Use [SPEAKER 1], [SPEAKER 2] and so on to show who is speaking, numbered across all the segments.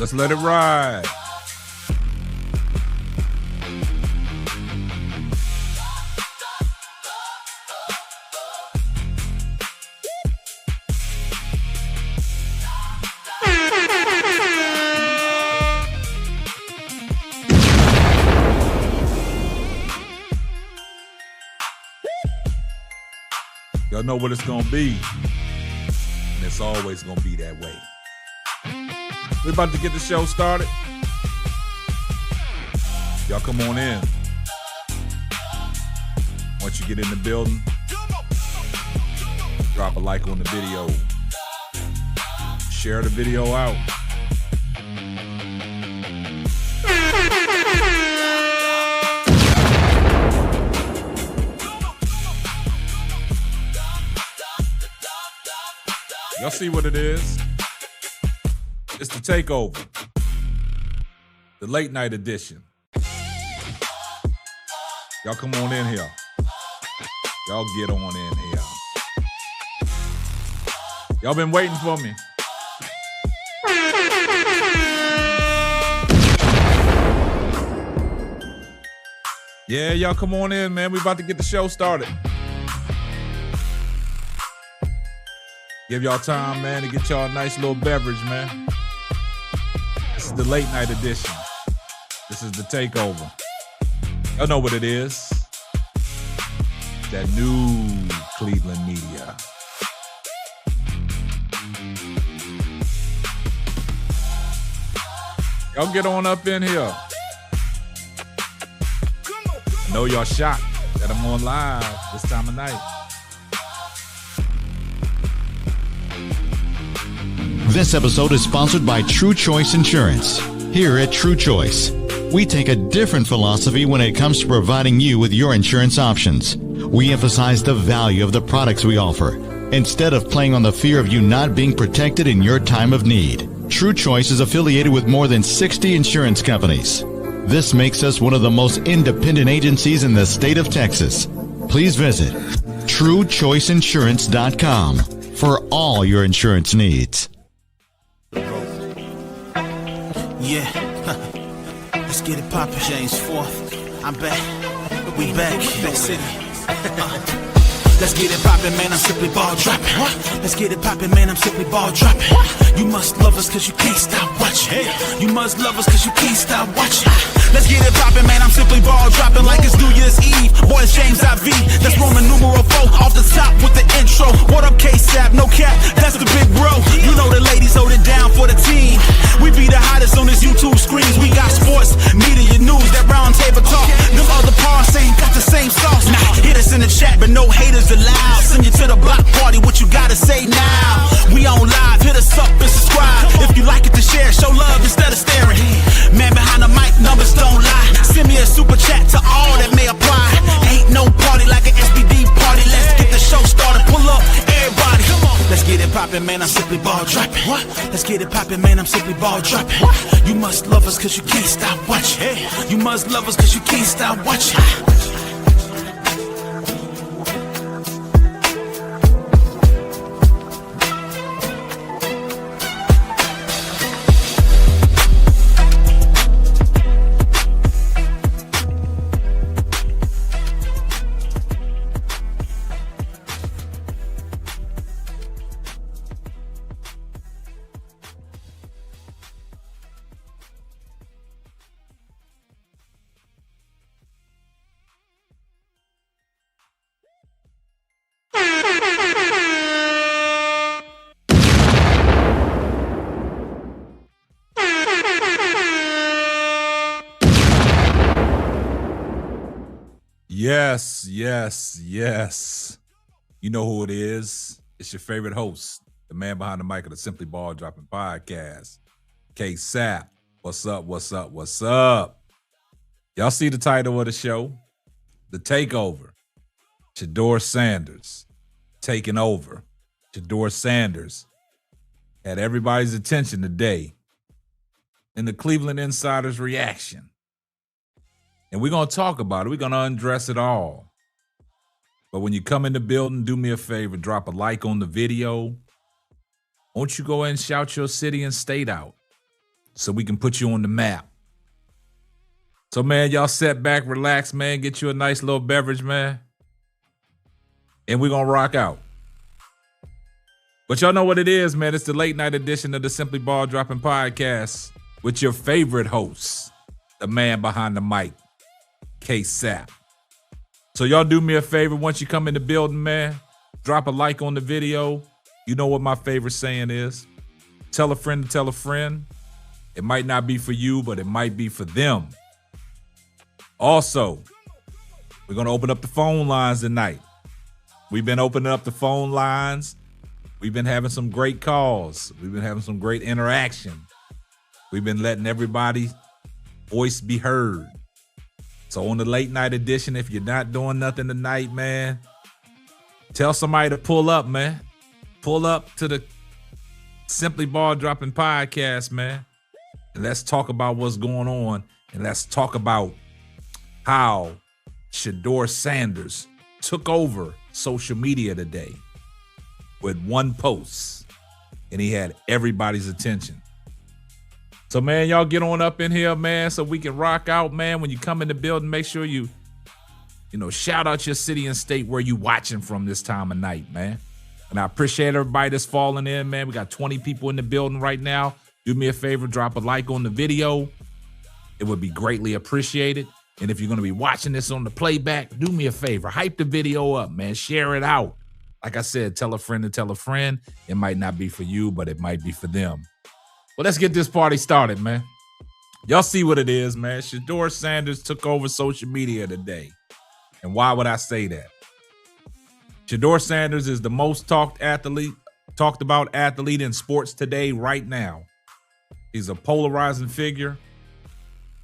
[SPEAKER 1] Let's let it ride. Y'all know what it's gonna be, and it's always gonna be that way. We're about to get the show started. Y'all come on in. Once you get in the building, drop a like on the video. Share the video out. Y'all see what it is? It's the takeover. The late night edition. Y'all come on in here. Y'all get on in here. Y'all been waiting for me. Yeah, y'all come on in, man. We about to get the show started. Give y'all time, man, to get y'all a nice little beverage, man. This is the late night edition. This is the takeover. Y'all know what it is. That new Cleveland media. Y'all get on up in here. I know y'all shocked that I'm on live this time of night.
[SPEAKER 2] This episode is sponsored by True Choice Insurance. Here at True Choice, we take a different philosophy when it comes to providing you with your insurance options. We emphasize the value of the products we offer, instead of playing on the fear of you not being protected in your time of need. True Choice is affiliated with more than 60 insurance companies. This makes us one of the most independent agencies in the state of Texas. Please visit TrueChoiceInsurance.com for all your insurance needs.
[SPEAKER 3] Yeah, let's get it poppin'. James 4th, I'm back. We back city. Let's get it poppin', man, I'm simply ball droppin'. Let's get it poppin', man, I'm simply ball droppin'. You must love us cause you can't stop watchin'. You must love us cause you can't stop watchin'. Let's get it poppin', man, I'm simply ball droppin' like it's New Year's Eve. Boy, it's James IV, that's Roman numeral 4. Off the top with the intro. What up, K-Sap, no cap, that's the big bro. You know the ladies hold it down for the team. We be the hottest on this YouTube screens. We got sports, media, news, that round table talk. Them other parts ain't got the same sauce. Nah, hit us in the chat, but no haters allowed. Send you to the block party, what you gotta say now? We on live, hit us up and subscribe. If you like it to share, show love instead of staring. Man behind the mic, numbers don't lie. Send me a super chat to all that may apply. Ain't no party like an SBD party. Let's get the show started, pull up, everybody. Come on. Let's get it poppin', man, I'm simply ball droppin'. What? Let's get it poppin', man, I'm simply ball droppin'. You must love us cause you can't stop watchin'. You must love us cause you can't stop watchin'.
[SPEAKER 1] Yes, yes, yes. You know who it is. It's your favorite host, the man behind the mic of the Simply Ball Dropping Podcast, K-Sap. What's up, what's up, what's up? Y'all see the title of the show? The Takeover. Shedeur Sanders taking over. Shedeur Sanders had everybody's attention today in the Cleveland Insider's reaction. And we're going to talk about it. We're going to undress it all. But when you come in the building, do me a favor, drop a like on the video. Won't you go ahead and shout your city and state out so we can put you on the map. So, man, y'all sit back, relax, man. Get you a nice little beverage, man. And we're going to rock out. But y'all know what it is, man. It's the late night edition of the Simply Ball Dropping Podcast with your favorite host, the man behind the mic, K-Sap. So y'all do me a favor. Once you come in the building, man, drop a like on the video. You know what my favorite saying is. Tell a friend to tell a friend. It might not be for you, but it might be for them. Also, we're going to open up the phone lines tonight. We've been opening up the phone lines. We've been having some great calls. We've been having some great interaction. We've been letting everybody's voice be heard. So on the late night edition, if you're not doing nothing tonight, man, tell somebody to pull up, man. Pull up to the Simply Ball Dropping Podcast, man. And let's talk about what's going on. And let's talk about how Shedeur Sanders took over social media today with one post, and he had everybody's attention. So, man, y'all get on up in here, man, so we can rock out, man. When you come in the building, make sure you shout out your city and state where you watching from this time of night, man. And I appreciate everybody that's falling in, man. We got 20 people in the building right now. Do me a favor, drop a like on the video. It would be greatly appreciated. And if you're going to be watching this on the playback, do me a favor. Hype the video up, man. Share it out. Like I said, tell a friend to tell a friend. It might not be for you, but it might be for them. Well, let's get this party started, man. Y'all see what it is, man. Shedeur Sanders took over social media today. And why would I say that? Shedeur Sanders is the most talked about athlete in sports today right now. He's a polarizing figure.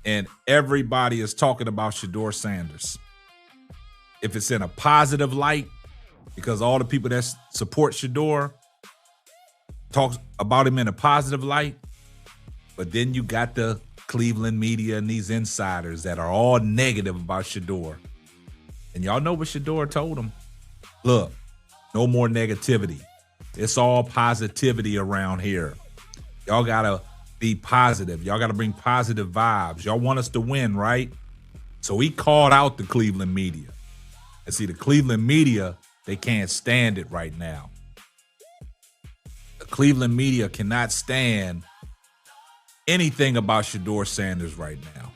[SPEAKER 1] And everybody is talking about Shedeur Sanders. If it's in a positive light, because all the people that support Shedeur talk about him in a positive light, but then you got the Cleveland media and these insiders that are all negative about Shedeur. And y'all know what Shedeur told them. Look, no more negativity. It's all positivity around here. Y'all got to be positive. Y'all got to bring positive vibes. Y'all want us to win, right? So he called out the Cleveland media. And see, the Cleveland media, they can't stand it right now. The Cleveland media cannot stand anything about Shedeur Sanders right now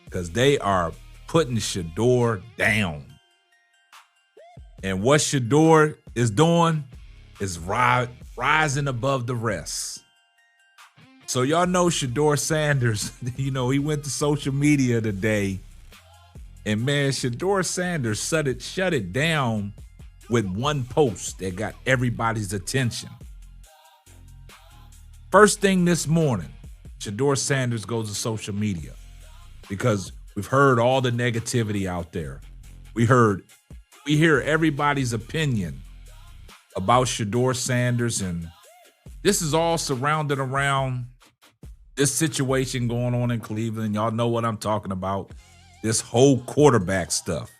[SPEAKER 1] because they are putting Shedeur down. And what Shedeur is doing is rising above the rest. So y'all know Shedeur Sanders, he went to social media today. And man, Shedeur Sanders shut it down with one post that got everybody's attention. First thing this morning, Shedeur Sanders goes to social media because we've heard all the negativity out there. We hear everybody's opinion about Shedeur Sanders, and this is all surrounded around this situation going on in Cleveland. Y'all know what I'm talking about. This whole quarterback stuff.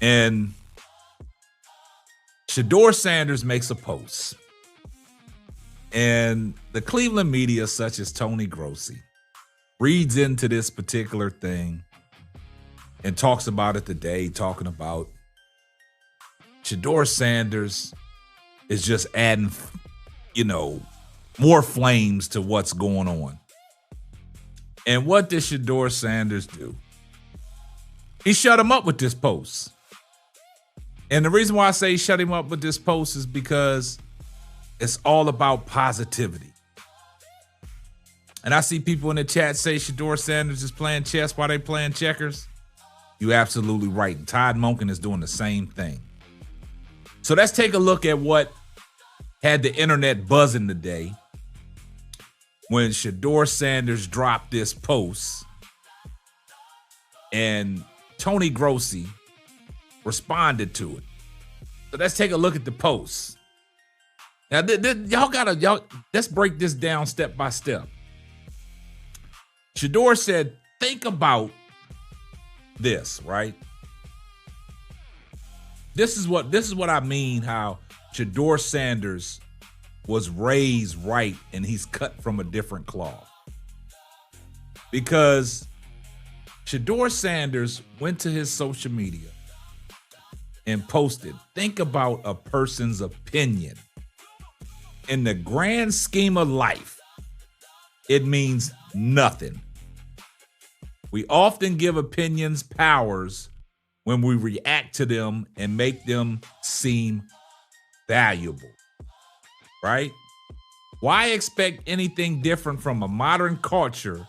[SPEAKER 1] And Shedeur Sanders makes a post. And the Cleveland media, such as Tony Grossi, reads into this particular thing and talks about it today, talking about Shedeur Sanders is just adding, more flames to what's going on. And what did Shedeur Sanders do? He shut him up with this post. And the reason why I say shut him up with this post is because it's all about positivity. And I see people in the chat say Shedeur Sanders is playing chess while they playing checkers. You're absolutely right. And Todd Monken is doing the same thing. So let's take a look at what had the internet buzzing today when Shedeur Sanders dropped this post and Tony Grossi responded to it. So let's take a look at the post. Now, let's break this down step by step. Shedeur said, think about this, right? This is what I mean how Shedeur Sanders was raised right and he's cut from a different cloth. Because Shedeur Sanders went to his social media and posted, think about a person's opinion. In the grand scheme of life, it means nothing. We often give opinions powers when we react to them and make them seem valuable, right? Why expect anything different from a modern culture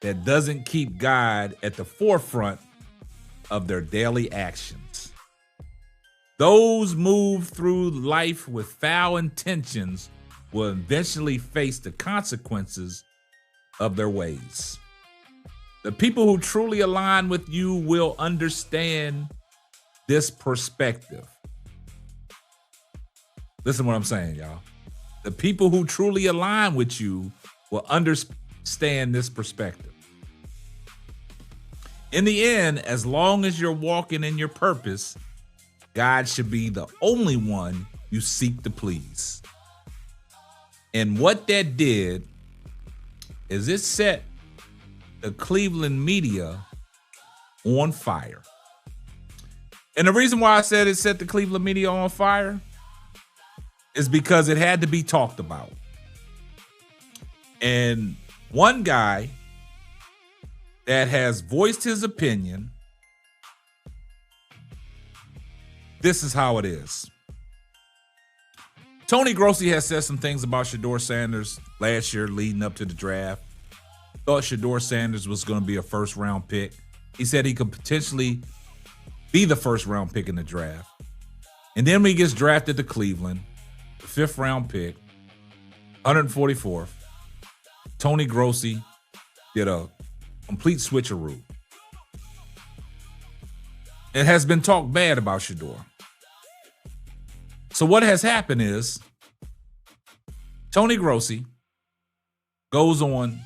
[SPEAKER 1] that doesn't keep God at the forefront of their daily actions? Those move through life with foul intentions will eventually face the consequences of their ways. The people who truly align with you will understand this perspective. Listen to what I'm saying, y'all. The people who truly align with you will understand this perspective. In the end, as long as you're walking in your purpose, God should be the only one you seek to please. And what that did is it set the Cleveland media on fire. And the reason why I said it set the Cleveland media on fire is because it had to be talked about. And one guy that has voiced his opinion, this is how it is. Tony Grossi has said some things about Shedeur Sanders last year leading up to the draft. Thought Shedeur Sanders was going to be a first-round pick. He said he could potentially be the first-round pick in the draft. And then when he gets drafted to Cleveland, the fifth-round pick, 144th, Tony Grossi did a complete switcheroo. It has been talked bad about Shedeur. So what has happened is Tony Grossi goes on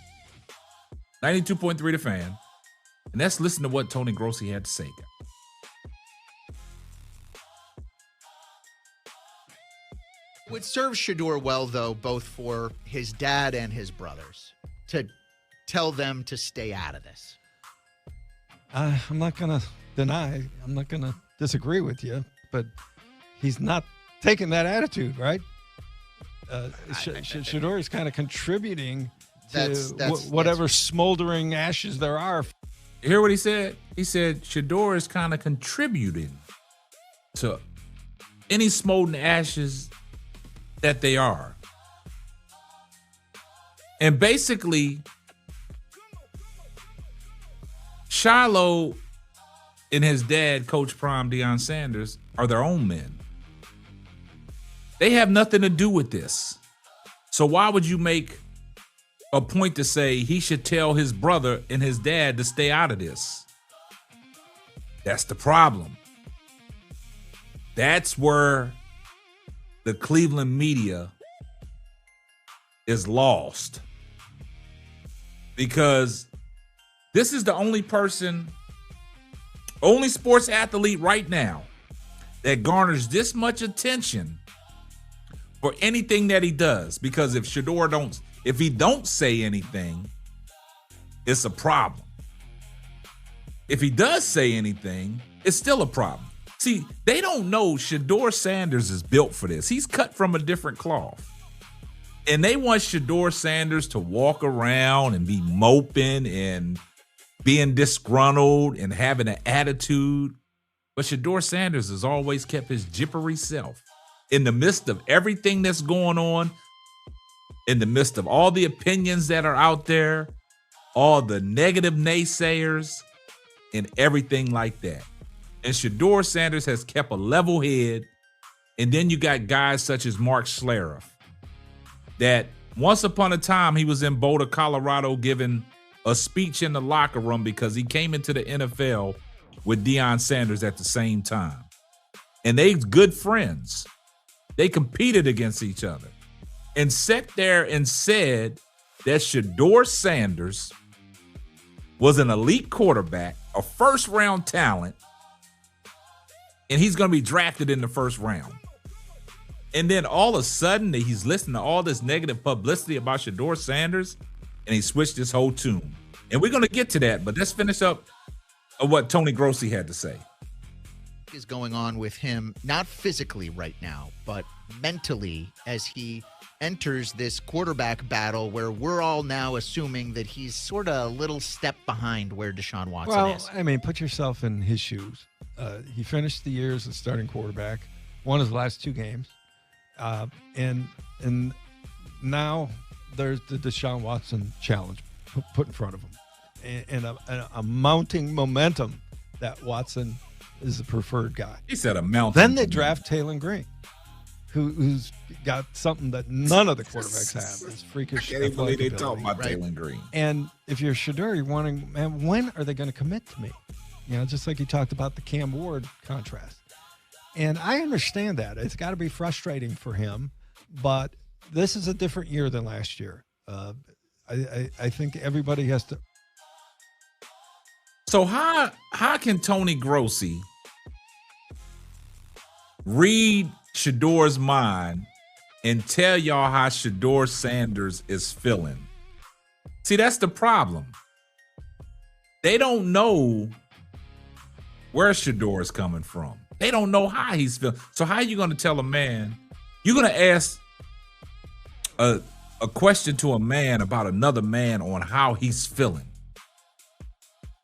[SPEAKER 1] 92.3 The Fan, and let's listen to what Tony Grossi had to say.
[SPEAKER 4] Would serve Shedeur well, though, both for his dad and his brothers, to tell them to stay out of this.
[SPEAKER 5] I'm not going to deny, I'm not going to disagree with you, but he's not taking that attitude, right? Shedeur is kind of contributing to whatever smoldering ashes there are.
[SPEAKER 1] You hear what he said? He said Shedeur is kind of contributing to any smoldering ashes that they are. And basically, Shiloh and his dad, Coach Prime Deion Sanders, are their own men. They have nothing to do with this. So why would you make a point to say he should tell his brother and his dad to stay out of this? That's the problem. That's where the Cleveland media is lost. Because this is the only sports athlete right now that garners this much attention for anything that he does. Because if he don't say anything, it's a problem. If he does say anything, it's still a problem. See, they don't know Shedeur Sanders is built for this. He's cut from a different cloth. And they want Shedeur Sanders to walk around and be moping and being disgruntled and having an attitude. But Shedeur Sanders has always kept his jippery self. In the midst of everything that's going on, in the midst of all the opinions that are out there, all the negative naysayers, and everything like that. And Shedeur Sanders has kept a level head. And then you got guys such as Mark Schlereth, that once upon a time he was in Boulder, Colorado, giving a speech in the locker room because he came into the NFL with Deion Sanders at the same time. And they good friends. They competed against each other and sat there and said that Shedeur Sanders was an elite quarterback, a first-round talent, and he's going to be drafted in the first round. And then all of a sudden he's listening to all this negative publicity about Shedeur Sanders, and he switched his whole tune. And we're going to get to that, but let's finish up what Tony Grossi had to say.
[SPEAKER 4] Is going on with him, not physically right now, but mentally, as he enters this quarterback battle where we're all now assuming that he's sort of a little step behind where Deshaun Watson is.
[SPEAKER 5] I mean, put yourself in his shoes. He finished the year as a starting quarterback, won his last 2 games, and now there's the Deshaun Watson challenge put in front of him, and a mounting momentum that Watson is the preferred guy.
[SPEAKER 1] He said a mountain.
[SPEAKER 5] Then they draft Taylor Green, who's got something that none of the quarterbacks have. This freakish.
[SPEAKER 1] I can't believe they talk about
[SPEAKER 4] right?
[SPEAKER 1] Taylor Green.
[SPEAKER 5] And if you're Shedeur, you're wondering, man, when are they going to commit to me? You know, just like you talked about the Cam Ward contrast. And I understand that. It's got to be frustrating for him, but this is a different year than last year. I think everybody has to.
[SPEAKER 1] So how can Tony Grossi read Shedeur's mind and tell y'all how Shedeur Sanders is feeling? See, that's the problem. They don't know where Shedeur is coming from. They don't know how he's feeling. So how are you going to tell a man? You're going to ask a question to a man about another man on how he's feeling.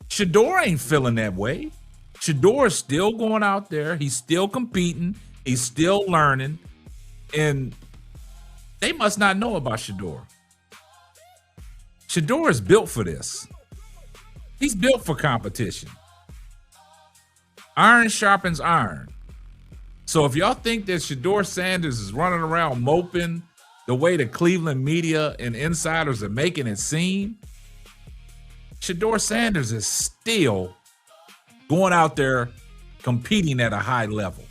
[SPEAKER 1] Shedeur ain't feeling that way. Shedeur is still going out there. He's still competing. He's still learning. And they must not know about Shedeur. Shedeur is built for this. He's built for competition. Iron sharpens iron. So if y'all think that Shedeur Sanders is running around moping the way the Cleveland media and insiders are making it seem, Shedeur Sanders is still going out there competing at a high level.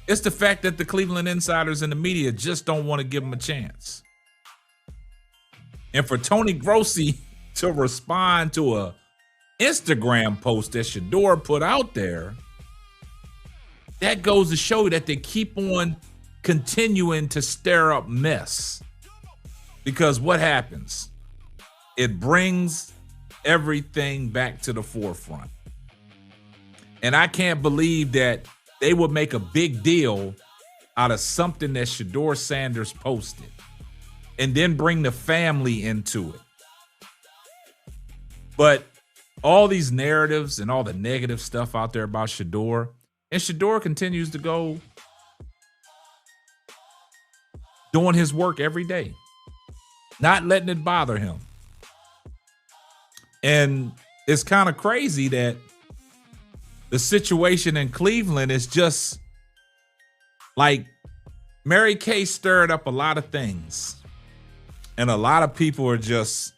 [SPEAKER 1] It's the fact that the Cleveland insiders and the media just don't want to give him a chance. And for Tony Grossi to respond to a Instagram post that Shedeur put out there, that goes to show that they keep on continuing to stir up mess. Because what happens? It brings everything back to the forefront. And I can't believe that they would make a big deal out of something that Shedeur Sanders posted and then bring the family into it. But all these narratives and all the negative stuff out there about Shedeur, and Shedeur continues to go doing his work every day, not letting it bother him. And it's kind of crazy that the situation in Cleveland is just like Mary Kay stirred up a lot of things. And a lot of people are just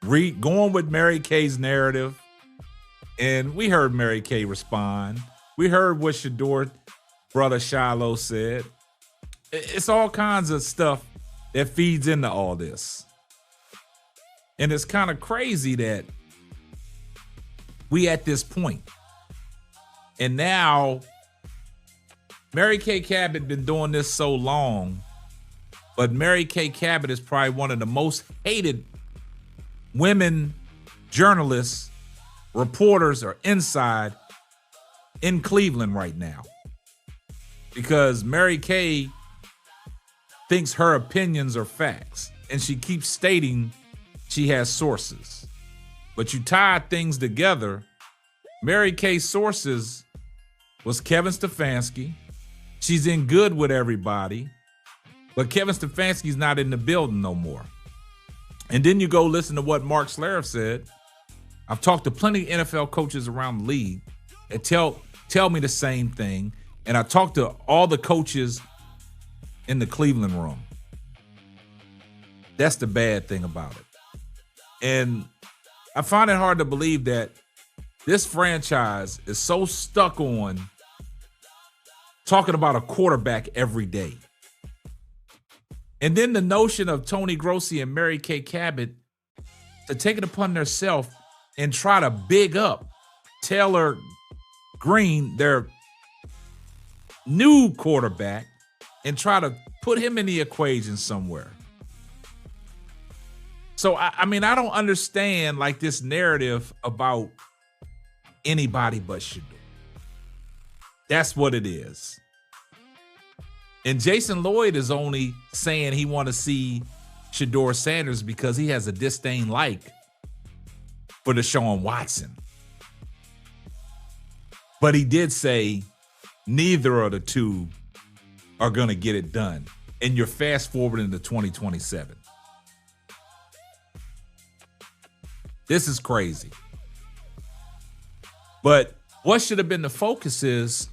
[SPEAKER 1] going with Mary Kay's narrative. And we heard Mary Kay respond. We heard what Shedeur brother Shiloh said. It's all kinds of stuff that feeds into all this. And it's kind of crazy that we at this point. And now Mary Kay Cabot been doing this so long, but Mary Kay Cabot is probably one of the most hated women journalists, reporters, or inside in Cleveland right now. Because Mary Kay thinks her opinions are facts, and she keeps stating she has sources. But you tie things together. Mary Kay's sources was Kevin Stefanski. She's in good with everybody, but Kevin Stefanski's not in the building no more. And then you go listen to what Mark Schlereth said. I've talked to plenty of NFL coaches around the league that tell me the same thing. And I talked to all the coaches in the Cleveland room. That's the bad thing about it. And I find it hard to believe that this franchise is so stuck on talking about a quarterback every day. And then the notion of Tony Grossi and Mary Kay Cabot to take it upon themselves and try to big up Taylor Green, their new quarterback, and try to put him in the equation somewhere. So, I mean, I don't understand like this narrative about anybody but Shedeur. That's what it is. And Jason Lloyd is only saying he want to see Shedeur Sanders because he has a disdain for Deshaun Watson. But he did say neither of the two are going to get it done. And you're fast forwarding to 2027. This is crazy. But what should have been the focus is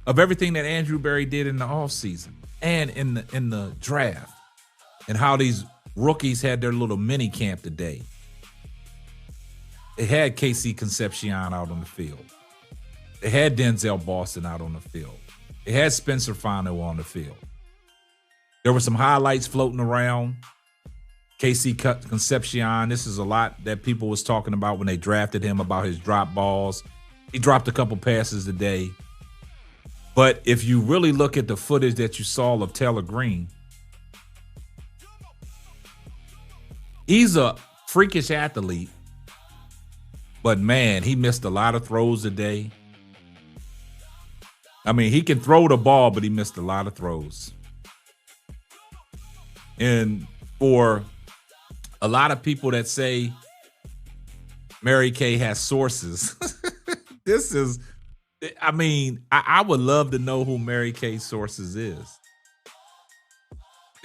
[SPEAKER 1] of everything that Andrew Berry did in the offseason and in the draft, and how these rookies had their little mini camp today. They had KC Concepcion out on the field. They had Denzel Boston out on the field. They had Spencer Fano on the field. There were some highlights floating around. KC Concepcion, this is a lot that people was talking about when they drafted him about his drop balls. He dropped a couple passes today. But if you really look at the footage that you saw of Taylor Green, he's a freakish athlete. But, man, he missed a lot of throws today. I mean, he can throw the ball, but he missed a lot of throws. And for a lot of people that say Mary Kay has sources, this is, I mean, I would love to know who Mary Kay's sources is,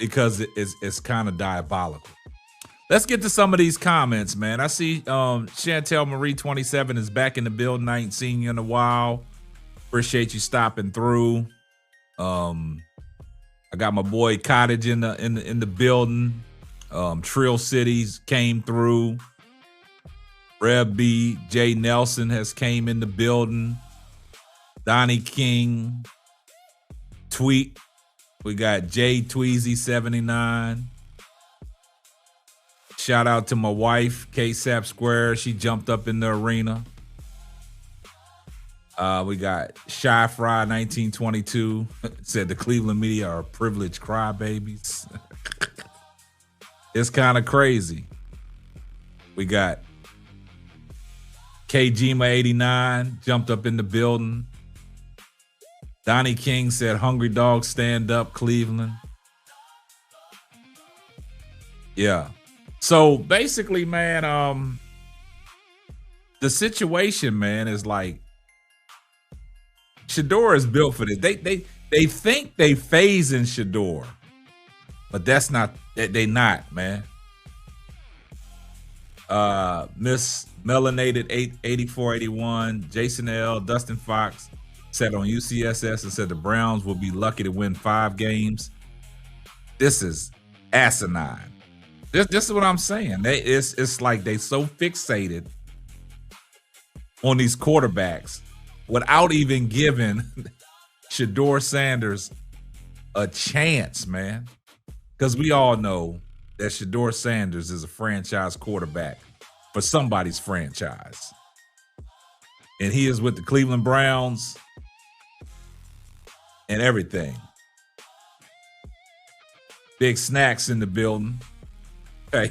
[SPEAKER 1] because it's kind of diabolical. Let's get to some of these comments, man. I see Chantel Marie 27 is back in the building. I ain't seen you in a while. Appreciate you stopping through. I got my boy Cottage in the building. Trill Cities came through. Reb B, Jay Nelson has came in the building. Donnie King. Tweet. We got Jay Tweezy 79. Shout out to my wife, K-Sap Square. She jumped up in the arena. We got Shy Fry 1922. Said the Cleveland media are privileged crybabies. It's kind of crazy. We got KGMA 89 jumped up in the building. Donnie King said, "Hungry dog, stand up, Cleveland." Yeah. So basically, man, the situation, man, is like Shedeur is built for this. They think they phasing Shedeur, but that's not. They not, man. Miss Melanated 8481, Jason L, Dustin Fox said on UCSS and said the Browns will be lucky to win 5 games. This is asinine. This is what I'm saying. It's like they so fixated on these quarterbacks without even giving Shedeur Sanders a chance, man. Because we all know that Shedeur Sanders is a franchise quarterback for somebody's franchise. And he is with the Cleveland Browns and everything. Big Snacks in the building.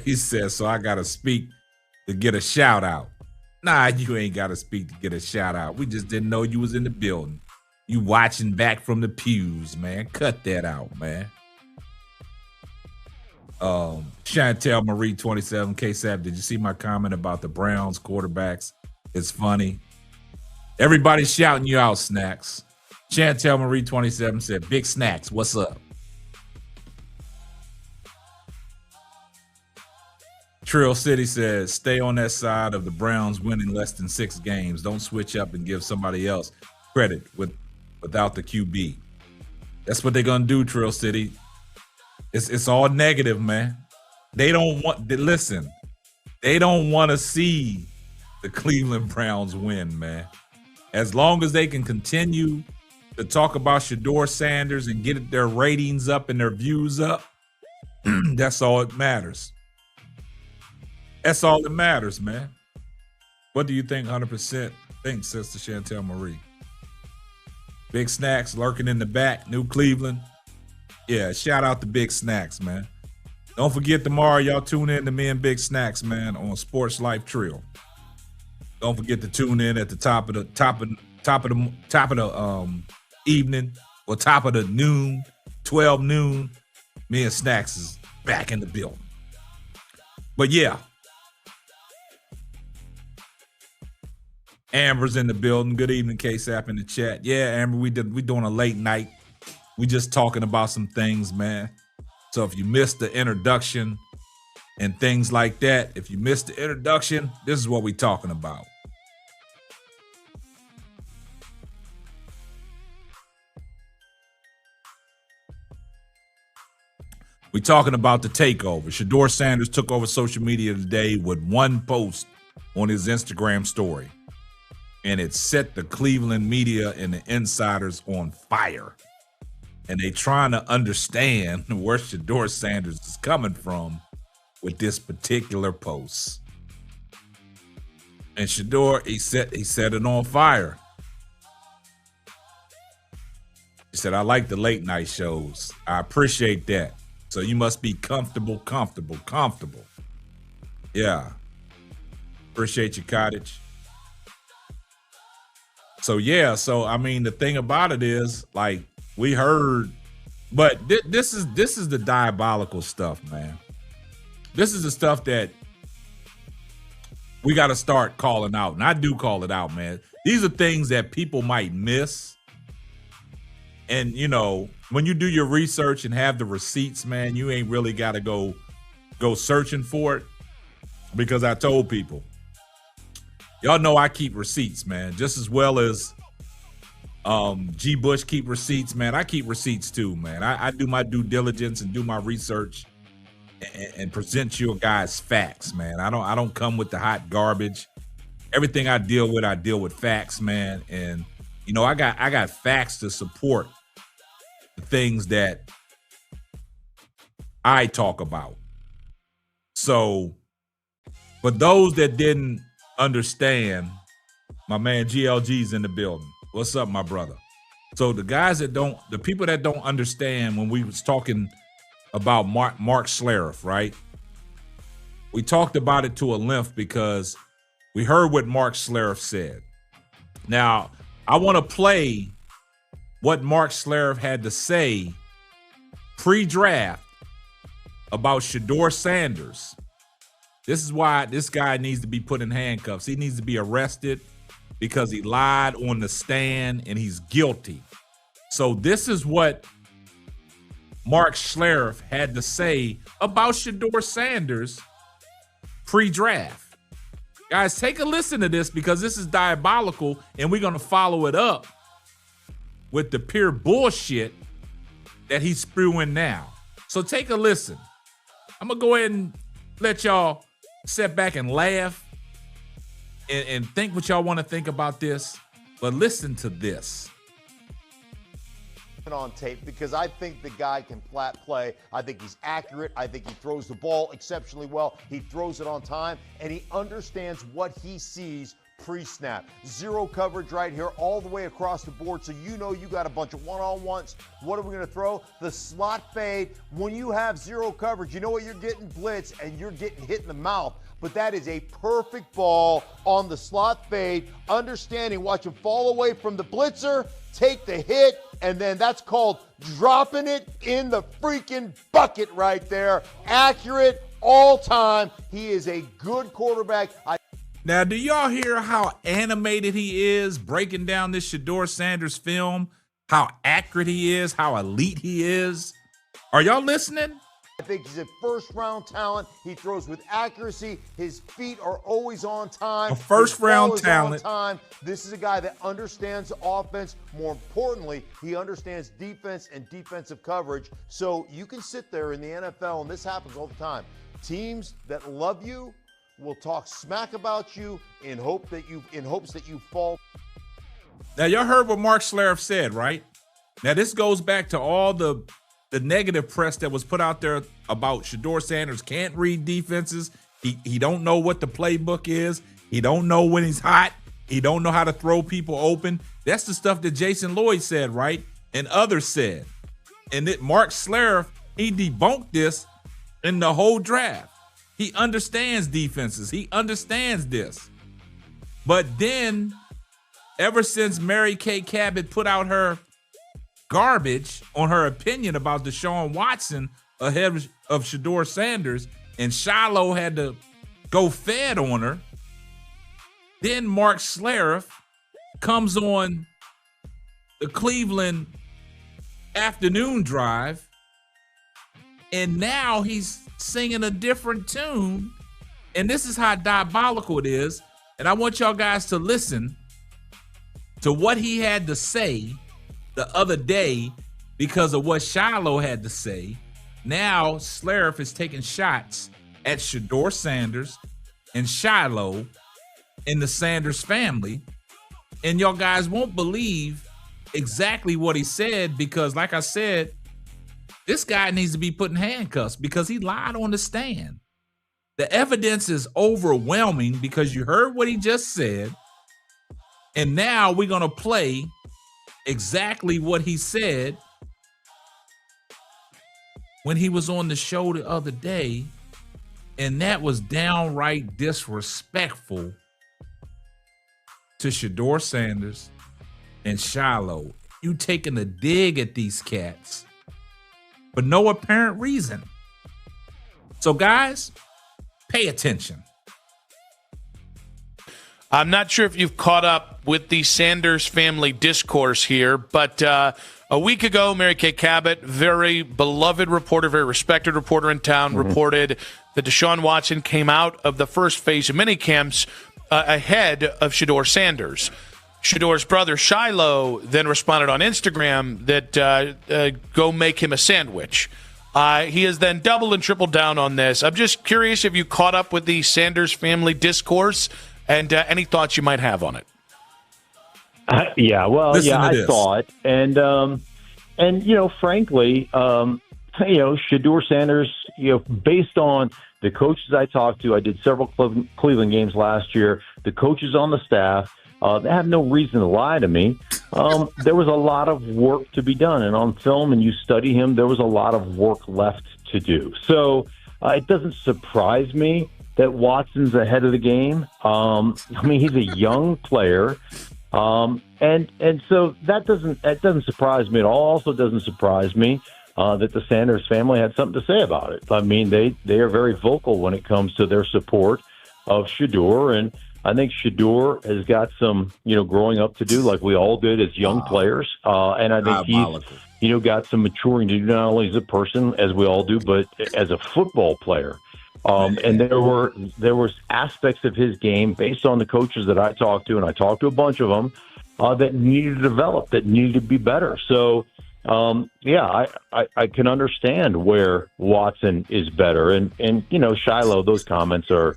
[SPEAKER 1] He says, so I got to speak to get a shout out. Nah, you ain't got to speak to get a shout out. We just didn't know you was in the building. You watching back from the pews, man. Cut that out, man. Chantel Marie 27, KSAP, did you see my comment about the Browns quarterbacks? It's funny. Everybody's shouting you out, Snacks. Chantel Marie 27 said, Big Snacks, what's up? Trill City says, stay on that side of the Browns winning less than 6 games. Don't switch up and give somebody else credit without the QB. That's what they're going to do, Trill City. It's all negative, man. They don't want to see the Cleveland Browns win, man. As long as they can continue to talk about Shedeur Sanders and get their ratings up and their views up, that's all that matters. That's all that matters, man. What do you think 100% thinks, Sister Chantel Marie? Big Snacks lurking in the back, New Cleveland. Yeah, shout out to Big Snacks, man. Don't forget tomorrow, y'all tune in to me and Big Snacks, man, on Sports Life Trill. Don't forget to tune in at the top of the evening or top of the noon, 12 noon. Me and Snacks is back in the building. But yeah, Amber's in the building. Good evening, K-Sap in the chat. Yeah, Amber, we doing a late night. We just talking about some things, man. So if you missed the introduction and things like that, this is what we talking about. We talking about the takeover. Shedeur Sanders took over social media today with one post on his Instagram story. And it set the Cleveland media and the insiders on fire. And they trying to understand where Shedeur Sanders is coming from with this particular post. And Shedeur, he set it on fire. He said, I like the late night shows. I appreciate that. So you must be comfortable. Yeah. Appreciate you, Cottage. So, yeah. So, I mean, the thing about it is, like, we heard, but this is the diabolical stuff, man. This is the stuff that we got to start calling out. And I do call it out, man. These are things that people might miss. And, you know, when you do your research and have the receipts, man, you ain't really got to go searching for it, because I told people, y'all know I keep receipts, man, just as well as G. Bush keep receipts, man. I keep receipts too, man. I do my due diligence and do my research and present you guys facts, man. I don't come with the hot garbage. Everything I deal with facts, man. And you know, I got facts to support the things that I talk about. So, for those that didn't understand, my man GLG's in the building. What's up, my brother? So the people that don't understand, when we was talking about Mark Schlereth, right? We talked about it to a length because we heard what Mark Schlereth said. Now, I want to play what Mark Schlereth had to say pre-draft about Shedeur Sanders. This is why this guy needs to be put in handcuffs. He needs to be arrested because he lied on the stand and he's guilty. So this is what Mark Schlereth had to say about Shedeur Sanders pre-draft. Guys, take a listen to this because this is diabolical, and we're going to follow it up with the pure bullshit that he's spewing now. So take a listen. I'm going to go ahead and let y'all sit back and laugh and think what y'all want to think about this. But listen to this.
[SPEAKER 6] On tape, because I think the guy can flat play. I think he's accurate. I think he throws the ball exceptionally well. He throws it on time, and he understands what he sees pre-snap. Zero coverage right here all the way across the board, so you know you got a bunch of one-on-ones. What are we going to throw? The slot fade. When you have zero coverage, you know what? You're getting blitz, and you're getting hit in the mouth. But that is a perfect ball on the slot fade. Understanding, watch him fall away from the blitzer, take the hit, and then that's called dropping it in the freaking bucket right there. Accurate all time. He is a good quarterback.
[SPEAKER 1] Now, do y'all hear how animated he is breaking down this Shedeur Sanders film? How accurate he is, how elite he is? Are y'all listening?
[SPEAKER 6] I think he's a first-round talent. He throws with accuracy. His feet are always on time.
[SPEAKER 1] A first-round talent.
[SPEAKER 6] On time. This is a guy that understands the offense. More importantly, he understands defense and defensive coverage. So you can sit there in the NFL, and this happens all the time. Teams that love you will talk smack about you in hopes that you fall.
[SPEAKER 1] Now, y'all heard what Mark Schlereth said, right? Now, this goes back to all the negative press that was put out there about Shedeur Sanders can't read defenses. He don't know what the playbook is. He don't know when he's hot. He don't know how to throw people open. That's the stuff that Jason Lloyd said, right? And others said. And Mark Schlereth, he debunked this in the whole draft. He understands defenses. He understands this. But then, ever since Mary Kay Cabot put out her garbage on her opinion about Deshaun Watson ahead of Shedeur Sanders, and Shiloh had to go fed on her, then Mark Schlereth comes on the Cleveland afternoon drive, and now he's singing a different tune. And this is how diabolical it is. And I want y'all guys to listen to what he had to say the other day because of what Shiloh had to say. Now Schlereth is taking shots at Shedeur Sanders and Shiloh in the Sanders family. And y'all guys won't believe exactly what he said because, like I said, this guy needs to be put in handcuffs because he lied on the stand. The evidence is overwhelming because you heard what he just said. And now we're going to play exactly what he said when he was on the show the other day. And that was downright disrespectful to Shedeur Sanders and Shiloh. You taking a dig at these cats for no apparent reason. So guys, pay attention.
[SPEAKER 7] I'm not sure if you've caught up with the Sanders family discourse here, but a week ago, Mary Kay Cabot, very beloved reporter, very respected reporter in town, reported that Deshaun Watson came out of the first phase of minicamps ahead of Shedeur Sanders. Shedeur's brother Shiloh then responded on Instagram that go make him a sandwich. He has then doubled and tripled down on this. I'm just curious if you caught up with the Sanders family discourse and any thoughts you might have on it.
[SPEAKER 8] Yeah, well, I saw it, and frankly, Shedeur Sanders, based on the coaches I talked to, I did several Cleveland games last year. The coaches on the staff, they have no reason to lie to me. There was a lot of work to be done, and on film, and you study him, there was a lot of work left to do. So it doesn't surprise me that Watson's ahead of the game. He's a young player. And so that doesn't surprise me at all. Also doesn't surprise me that the Sanders family had something to say about it. I mean, they are very vocal when it comes to their support of Shedeur, and I think Shedeur has got some, growing up to do, like we all did as young players. And I think he's, got some maturing to do, not only as a person, as we all do, but as a football player. And there was aspects of his game based on the coaches that I talked to, and I talked to a bunch of them, that needed to develop, that needed to be better. So, I can understand where Watson is better. And Shiloh, those comments are,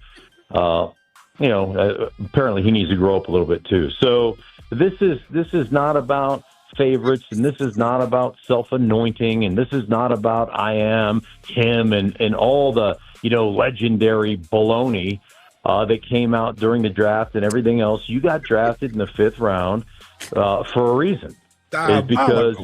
[SPEAKER 8] apparently he needs to grow up a little bit too. So this is not about favorites, and this is not about self-anointing, and this is not about I am him and all the legendary baloney that came out during the draft and everything else. You got drafted in the 5th round for a reason. It's because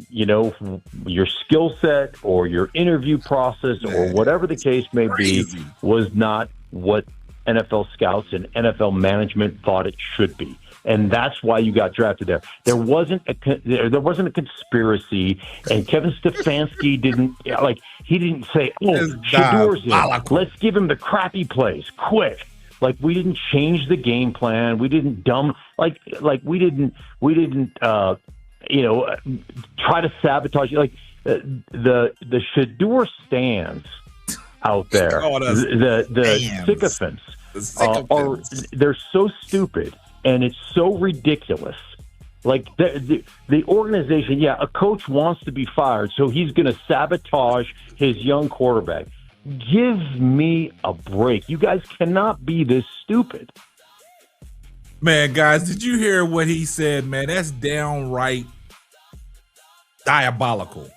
[SPEAKER 8] your skill set or your interview process or whatever the case may be was not what NFL scouts and NFL management thought it should be. And that's why you got drafted there. There wasn't a conspiracy, and Kevin Stefanski didn't say, Shedeur's in. Let's give him the crappy plays quick. Like, we didn't change the game plan. We didn't we didn't try to sabotage you. Like the Shedeur stands out there, the sycophants are they're so stupid. And it's so ridiculous. Like the organization, a coach wants to be fired, so he's going to sabotage his young quarterback. Give me a break. You guys cannot be this stupid.
[SPEAKER 1] Man, guys, did you hear what he said, man? That's downright diabolical.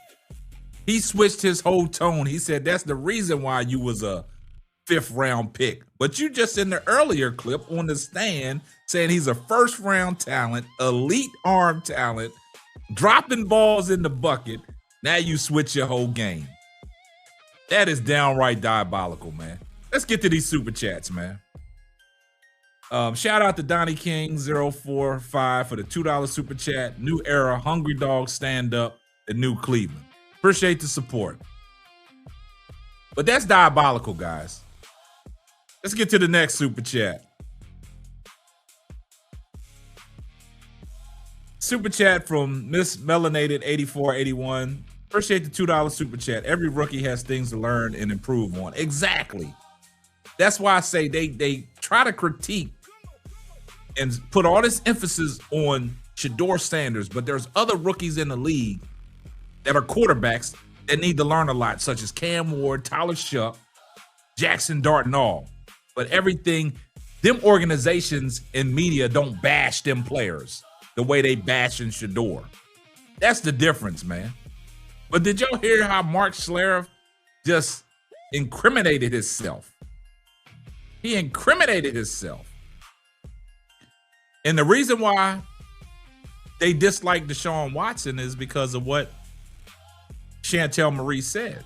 [SPEAKER 1] He switched his whole tone. He said that's the reason why you was a 5th round pick. But you just in the earlier clip on the stand saying he's a 1st round talent, elite arm talent, dropping balls in the bucket. Now you switch your whole game. That is downright diabolical, man. Let's get to these super chats, man. Shout out to Donnie King 045 for the $2 super chat. New era, hungry dog stand up in New Cleveland. Appreciate the support. But that's diabolical, guys. Let's get to the next super chat. Super chat from Miss Melanated 8481. Appreciate the $2 super chat. Every rookie has things to learn and improve on. Exactly. That's why I say they try to critique and put all this emphasis on Shedeur Sanders, but there's other rookies in the league that are quarterbacks that need to learn a lot, such as Cam Ward, Tyler Shuck, Jackson Dart, and all. But everything, them organizations and media don't bash them players the way they bash in Shedeur. That's the difference, man. But did y'all hear how Mark Schlereth just incriminated himself? He incriminated himself. And the reason why they dislike Deshaun Watson is because of what Chantel Marie said.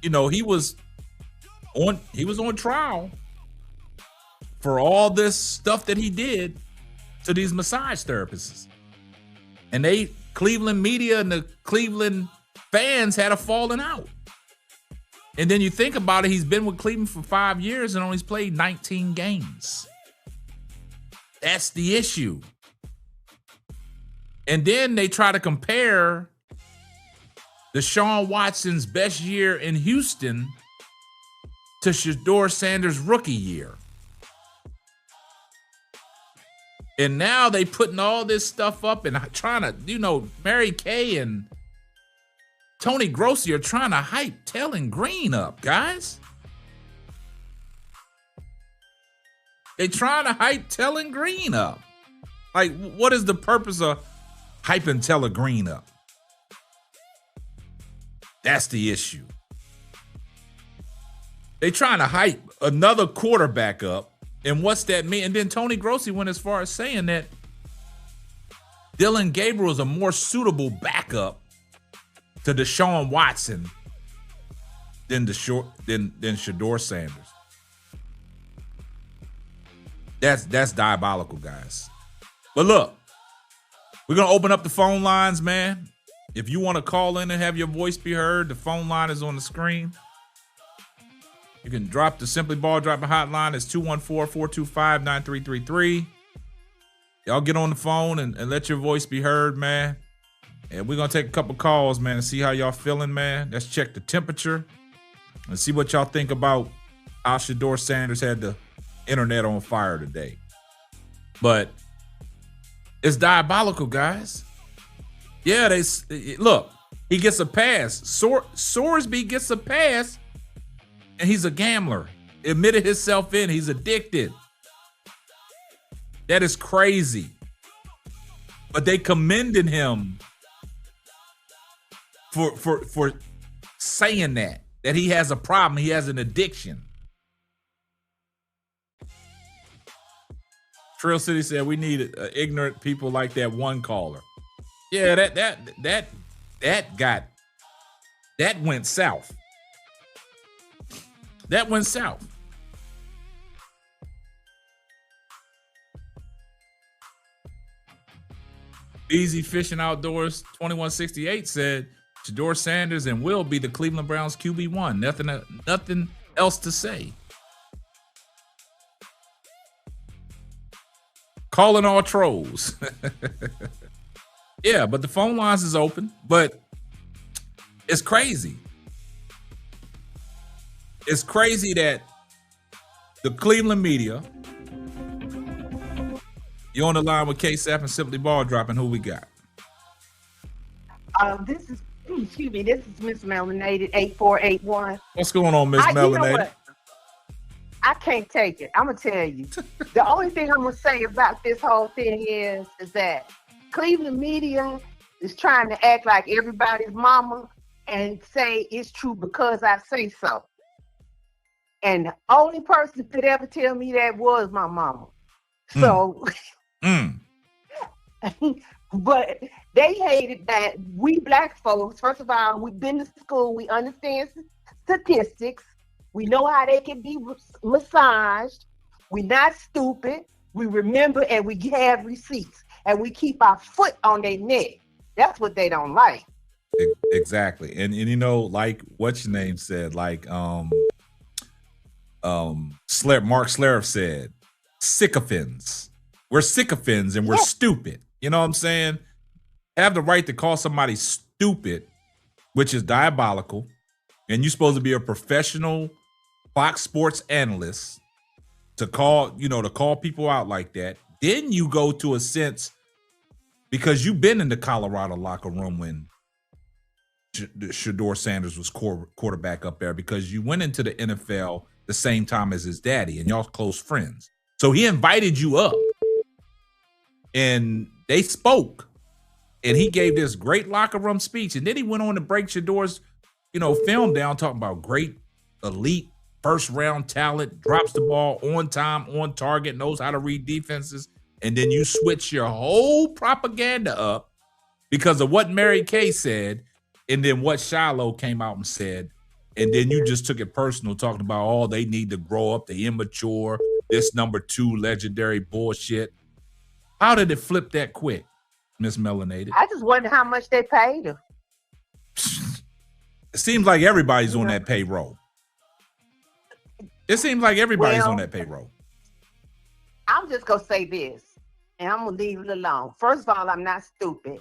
[SPEAKER 1] You know, he was on trial for all this stuff that he did to these massage therapists. And Cleveland media and the Cleveland fans had a falling out. And then you think about it, he's been with Cleveland for 5 years and only played 19 games. That's the issue. And then they try to compare Deshaun Watson's best year in Houston to Shedeur Sanders' rookie year. And now they putting all this stuff up and trying to, Mary Kay and Tony Grossi are trying to hype Tellen Green up, guys. They're trying to hype Tellen Green up. Like, what is the purpose of hyping Tellen Green up? That's the issue. They trying to hype another quarterback up. And what's that mean? And then Tony Grossi went as far as saying that Dylan Gabriel is a more suitable backup to Deshaun Watson than Shedeur Sanders. That's diabolical, guys. But look, we're going to open up the phone lines, man. If you want to call in and have your voice be heard, the phone line is on the screen. You can drop the Simply Ball Dropping hotline. It's 214-425-9333. Y'all get on the phone and let your voice be heard, man. And we're going to take a couple calls, man, and see how y'all feeling, man. Let's check the temperature and see what y'all think about how Shedeur Sanders had the internet on fire today. But it's diabolical, guys. Yeah, look, he gets a pass. Sorsby gets a pass, and he's a gambler. Admitted himself in. He's addicted. That is crazy. But they commended him for saying that he has a problem. He has an addiction. Trail City said we need ignorant people like that one caller. Yeah, that went south. That went south. Easy Fishing Outdoors 2168 said Shedeur Sanders and will be the Cleveland Browns QB1. Nothing else to say. Calling all trolls. Yeah, but the phone lines is open. But it's crazy. It's crazy that the Cleveland media. You're on the line with K-Sap and Simply Ball Dropping. Who we got?
[SPEAKER 9] This is Miss Melanated 8481.
[SPEAKER 1] What's going on, Miss Melanated? You know what?
[SPEAKER 9] I can't take it. I'm gonna tell you. The only thing I'm gonna say about this whole thing is that Cleveland media is trying to act like everybody's mama and say it's true because I say so. And the only person that could ever tell me that was my mama. So, but They hated that we black folks, first of all, we've been to school, we understand statistics, we know how they can be massaged, we're not stupid, we remember and we have receipts, and we keep our foot on their neck. That's what they don't like.
[SPEAKER 1] Exactly. And you know, like what's your name said, like Mark Slariff said, sycophants. We're sycophants and we're stupid. You know what I'm saying? Have the right to call somebody stupid, which is diabolical, and you're supposed to be a professional Fox Sports analyst to call people out like that. Then you go to a sense, because you've been in the Colorado locker room when Shedeur Sanders was quarterback up there, because you went into the NFL the same time as his daddy and y'all close friends. So he invited you up and they spoke and he gave this great locker room speech. And then he went on to break Shedeur's, film down, talking about great elite first round talent, drops the ball on time, on target, knows how to read defenses. And then you switch your whole propaganda up because of what Mary Kay said and then what Shiloh came out and said. And then you just took it personal, talking about, they need to grow up, they immature, this number 2 legendary bullshit. How did it flip that quick, Miss Melanated?
[SPEAKER 9] I just wonder how much they paid her.
[SPEAKER 1] It seems like everybody's on that payroll. It seems like everybody's on that payroll.
[SPEAKER 9] I'm just going to say this, and I'm going to leave it alone. First of all, I'm not stupid.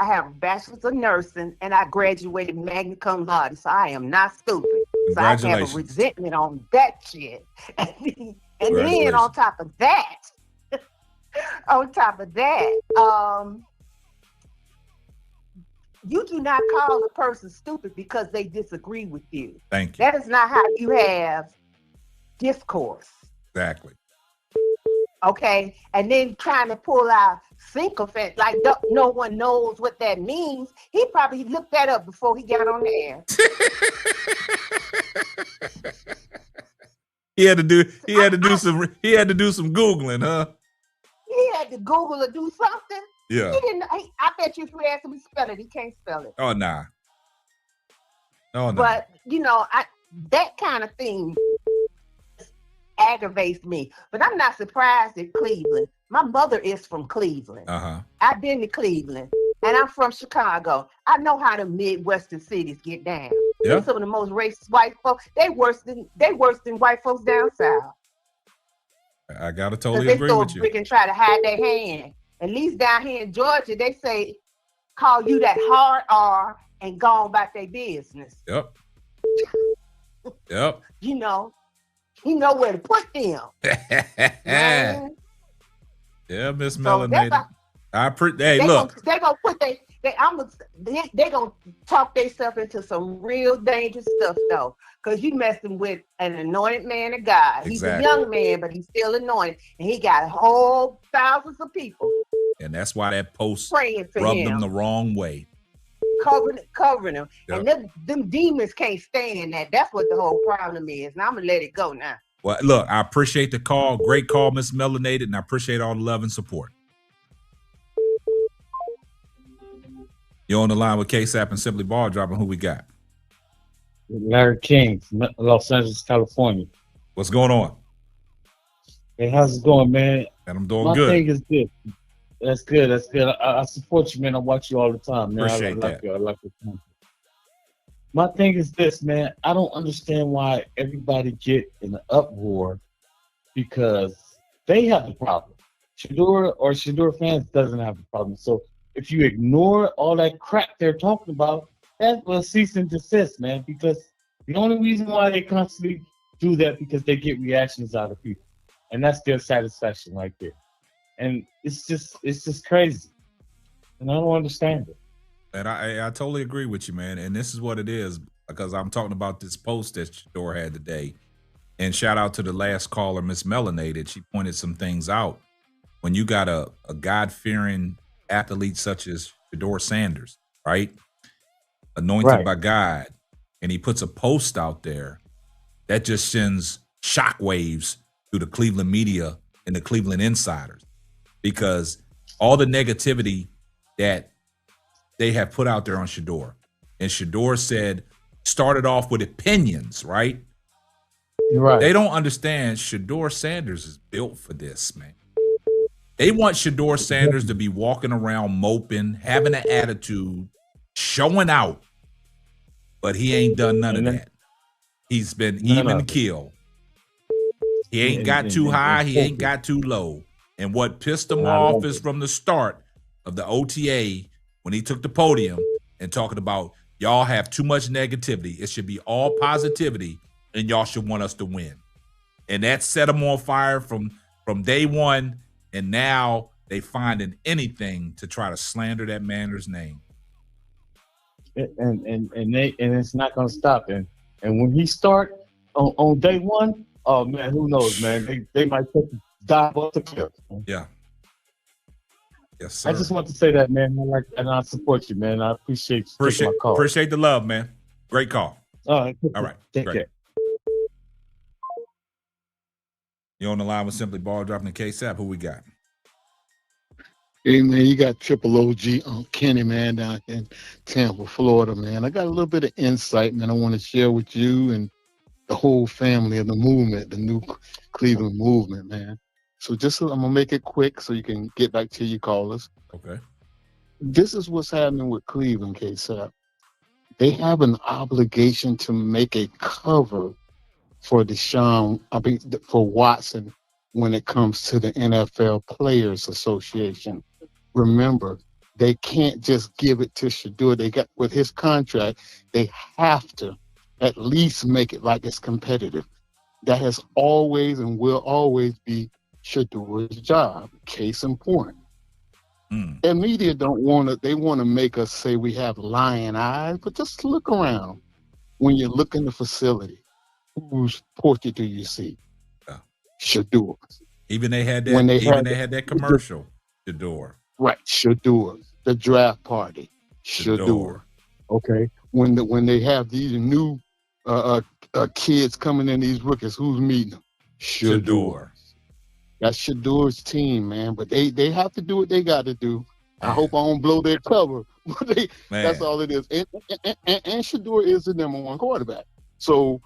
[SPEAKER 9] I have a bachelor's of nursing, and I graduated magna cum laude, so I am not stupid. So I have a resentment on that shit. And then on top of that, you do not call a person stupid because they disagree with you.
[SPEAKER 1] Thank you.
[SPEAKER 9] That is not how you have discourse.
[SPEAKER 1] Exactly.
[SPEAKER 9] Okay, and then trying to pull out sycophant like no one knows what that means. He probably looked that up before he got on the air.
[SPEAKER 1] He had to do some Googling, huh?
[SPEAKER 9] He had to Google or do something.
[SPEAKER 1] Yeah.
[SPEAKER 9] He didn't. I bet you if you ask him to spell it, he can't spell it.
[SPEAKER 1] Oh nah. Oh no.
[SPEAKER 9] But that kind of thing aggravates me. But I'm not surprised at Cleveland. My mother is from Cleveland. I've been to Cleveland, and I'm from Chicago. I know how the Midwestern cities get down.
[SPEAKER 1] Yeah.
[SPEAKER 9] They're some of the most racist white folks. They worse than white folks down south.
[SPEAKER 1] I gotta totally agree with you.
[SPEAKER 9] They can try to hide their hand. At least down here in Georgia, they say call you that hard R and go on about their business.
[SPEAKER 1] Yep. Yep.
[SPEAKER 9] You know where to put them.
[SPEAKER 1] Yeah, Miss Melanated. Hey, look.
[SPEAKER 9] They're gonna put they gonna talk themselves into some real dangerous stuff though, because you messing with an anointed man of God. He's a young man, but he's still anointed, and he got whole thousands of people.
[SPEAKER 1] And that's why that post
[SPEAKER 9] praying for
[SPEAKER 1] rubbed
[SPEAKER 9] him.
[SPEAKER 1] them the wrong way.
[SPEAKER 9] Covering them.
[SPEAKER 1] Yep.
[SPEAKER 9] And them demons can't stand that. That's what the whole problem is. And I'm gonna let it go now.
[SPEAKER 1] Well, look, I appreciate the call. Great call, Miss Melanated, and I appreciate all the love and support. You're on the line with K-Sap and Simply Ball Dropping. Who we got?
[SPEAKER 10] Larry King from Los Angeles, California.
[SPEAKER 1] What's going on?
[SPEAKER 10] Hey, how's it going, man?
[SPEAKER 1] And I'm doing
[SPEAKER 10] My
[SPEAKER 1] good.
[SPEAKER 10] My thing is good. That's good. That's good. I support you, man. I watch you all the time, man.
[SPEAKER 1] Appreciate that.
[SPEAKER 10] I like your content. My thing is this, man. I don't understand why everybody get in an uproar because they have the problem. Shedeur fans doesn't have the problem. So if you ignore all that crap they're talking about, that will cease and desist, man. Because the only reason why they constantly do that because they get reactions out of people, and that's their satisfaction right there. And it's just crazy, and I don't understand it.
[SPEAKER 1] And I totally agree with you, man. And this is what it is, because I'm talking about this post that Shedeur had today. And shout out to the last caller, Miss Melanated. She pointed some things out. When you got a God-fearing athlete such as Shedeur Sanders, right? Anointed by God, and he puts a post out there that just sends shockwaves through the Cleveland media and the Cleveland insiders, because all the negativity that they have put out there on Shedeur. And Shedeur started off with opinions, right?
[SPEAKER 10] Right.
[SPEAKER 1] They don't understand Shedeur Sanders is built for this, man. They want Shedeur Sanders to be walking around moping, having an attitude, showing out, but he ain't done none of that. He's been even kill. He ain't got too high. He ain't got too low. And what pissed him off is from the start of the OTA when he took the podium and talking about y'all have too much negativity. It should be all positivity, and y'all should want us to win. And that set him on fire from day one. And now they finding anything to try to slander that man's name.
[SPEAKER 10] And it's not gonna stop. And when he start on day one, oh man, who knows, man? They might take the dive off the cliff.
[SPEAKER 1] Yeah. Yes, sir.
[SPEAKER 10] I just want to say that, man. And I support you, man. I appreciate you taking my call.
[SPEAKER 1] Appreciate the love, man. Great call.
[SPEAKER 10] All right. Take
[SPEAKER 1] Great.
[SPEAKER 10] care.
[SPEAKER 1] You're on the line with Simply Ball Dropping the KSAP. Who we got?
[SPEAKER 11] Hey, man, you got Triple OG on Kenny, man, down in Tampa, Florida, man. I got a little bit of insight, man, I want to share with you and the whole family of the movement, the new Cleveland movement, man. So I'm going to make it quick so you can get back to your callers.
[SPEAKER 1] Okay.
[SPEAKER 11] This is what's happening with Cleveland, KSAP. They have an obligation to make a cover for for Watson when it comes to the NFL Players Association. Remember, they can't just give it to Shedeur. With his contract, they have to at least make it like it's competitive. That has always and will always be Shedeur's job. Case in point. And media they want to make us say we have lion eyes, but just look around. When you look in the facility, whose portrait do you see? Shedeur.
[SPEAKER 1] Even they had that commercial. Shedeur.
[SPEAKER 11] Right, Shedeur. The draft party. Shedeur. Okay. When they have these new kids coming in, these rookies, who's meeting them? Shedeur. That's Shedeur's team, man. But they have to do what they got to do. Man. I hope I don't blow their cover. That's all it is. And Shedeur is the number one quarterback. So,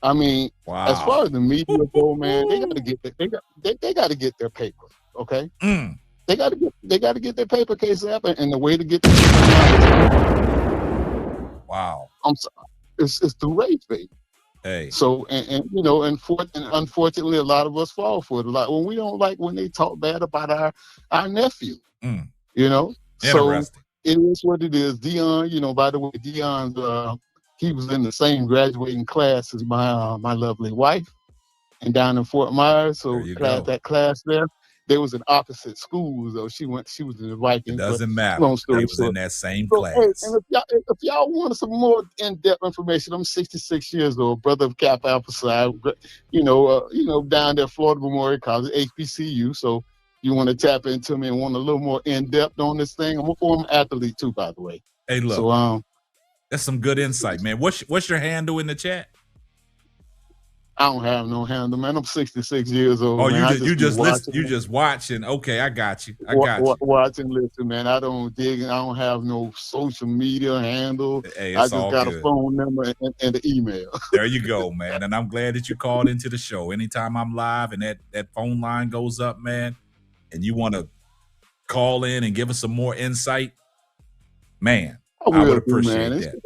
[SPEAKER 11] I mean, as far as the media go, man, they got to get their paper. Okay. They got to get their paper case up, and the way to get.
[SPEAKER 1] Wow.
[SPEAKER 11] I'm sorry. It's the race, baby.
[SPEAKER 1] Hey.
[SPEAKER 11] So and unfortunately, a lot of us fall for it. A lot when we don't like when they talk bad about our nephew. You know. So it is what it is. Dion, by the way, Dion's he was in the same graduating class as my lovely wife, and down in Fort Myers. So that class there, they was in opposite schools. Though she was in the Vikings.
[SPEAKER 1] It doesn't matter. They was in that same class.
[SPEAKER 11] Hey, and if y'all want some more in-depth information, I'm 66 years old, brother of Cap Alpha Psi. Down there, Florida Memorial College, HBCU. So you want to tap into me and want a little more in-depth on this thing? I'm a former athlete too, by the way.
[SPEAKER 1] Hey, look.
[SPEAKER 11] So
[SPEAKER 1] that's some good insight, man. What's your handle in the chat?
[SPEAKER 11] I don't have no handle, man. I'm 66 years old.
[SPEAKER 1] Oh,
[SPEAKER 11] man.
[SPEAKER 1] you just watching. Okay, I got you.
[SPEAKER 11] Watch and listen, man. I don't dig. I don't have no social media handle.
[SPEAKER 1] Hey,
[SPEAKER 11] I just got a phone number and an email.
[SPEAKER 1] There you go, man. And I'm glad that you called into the show. Anytime I'm live and that phone line goes up, man, and you want to call in and give us some more insight, man, I would appreciate that.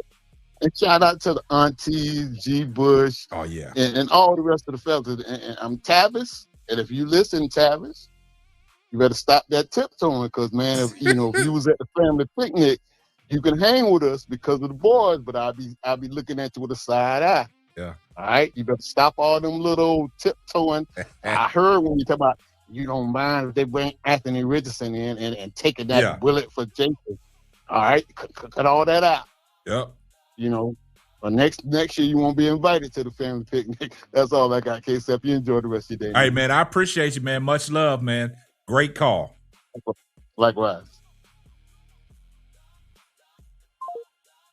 [SPEAKER 11] And shout out to the aunties, G. Bush.
[SPEAKER 1] Oh, yeah.
[SPEAKER 11] And all the rest of the fellas. And I'm Tavis. And if you listen, Tavis, you better stop that tiptoeing. Because, man, if you was at the family picnic, you can hang with us because of the boys. But I'll be looking at you with a side eye.
[SPEAKER 1] Yeah.
[SPEAKER 11] All right? You better stop all them little tiptoeing. I heard when you talk about you don't mind if they bring Anthony Richardson in and taking that bullet for Jason. All right? Cut all that out.
[SPEAKER 1] Yep.
[SPEAKER 11] But next year you won't be invited to the family picnic. That's all I got, KSAP. You enjoy the rest of your day.
[SPEAKER 1] All right, man. I appreciate you, man. Much love, man. Great call.
[SPEAKER 11] Likewise.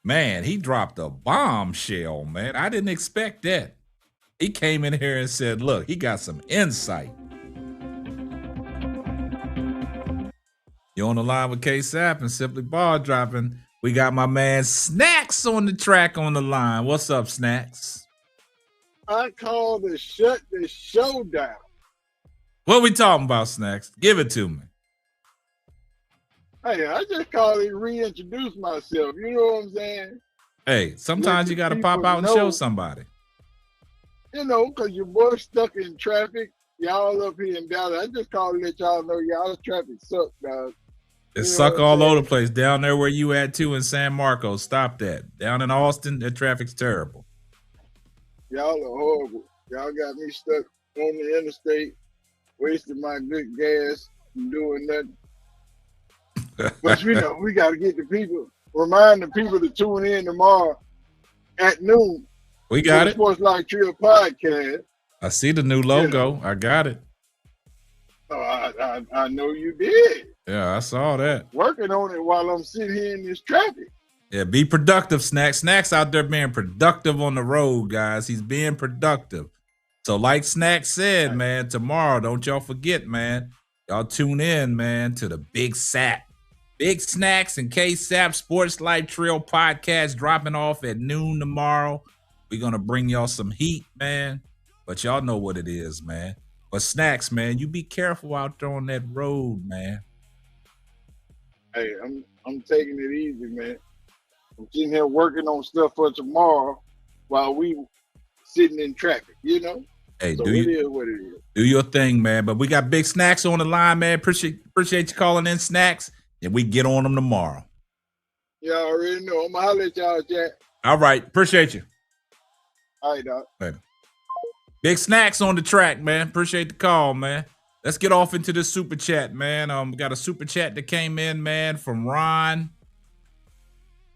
[SPEAKER 1] Man, he dropped a bombshell, man. I didn't expect that. He came in here and said, look, he got some insight. You're on the line with K-Sap and Simply Ball Dropping. We got my man Snacks on the track on the line. What's up, Snacks?
[SPEAKER 11] I call to shut the show down.
[SPEAKER 1] What we talking about, Snacks? Give it to me.
[SPEAKER 11] Hey, I just called to reintroduce myself. You know what I'm saying?
[SPEAKER 1] Hey, sometimes you got to pop out and show somebody.
[SPEAKER 11] You know, because your boy stuck in traffic. Y'all up here in Dallas. I just called to let y'all know y'all's traffic sucks, guys.
[SPEAKER 1] It suck all over the place. Down there where you at too in San Marcos. Stop that. Down in Austin, the traffic's terrible.
[SPEAKER 11] Y'all are horrible. Y'all got me stuck on the interstate, wasting my good gas and doing nothing. But you know, we got to get the people, remind the people to tune in tomorrow at noon.
[SPEAKER 1] We got it.
[SPEAKER 11] Sports Life Trio podcast.
[SPEAKER 1] I see the new logo. I got it.
[SPEAKER 11] Oh, I know you did.
[SPEAKER 1] Yeah, I saw that.
[SPEAKER 11] Working on it while I'm sitting here in this traffic.
[SPEAKER 1] Yeah, be productive, Snacks. Snacks out there being productive on the road, guys. He's being productive. So like Snacks said, man, tomorrow, don't y'all forget, man. Y'all tune in, man, to the Big Sap. Big Snacks and K-Sap Sports Life Trail podcast dropping off at noon tomorrow. We're going to bring y'all some heat, man. But y'all know what it is, man. But Snacks, man, you be careful out there on that road, man.
[SPEAKER 11] Hey, I'm taking it easy, man. I'm sitting here working on stuff for tomorrow while we sitting in traffic, you know?
[SPEAKER 1] Hey,
[SPEAKER 11] so
[SPEAKER 1] do
[SPEAKER 11] it is what it is.
[SPEAKER 1] Do your thing, man. But we got Big Snacks on the line, man. Appreciate you calling in, Snacks. And we get on them tomorrow.
[SPEAKER 11] Y'all already know. I'm going to holler at y'all, Jack.
[SPEAKER 1] All right. Appreciate you.
[SPEAKER 11] All right, dog.
[SPEAKER 1] Later. Big Snacks on the track, man. Appreciate the call, man. Let's get off into this super chat, man. We got a super chat that came in, man, from Ron.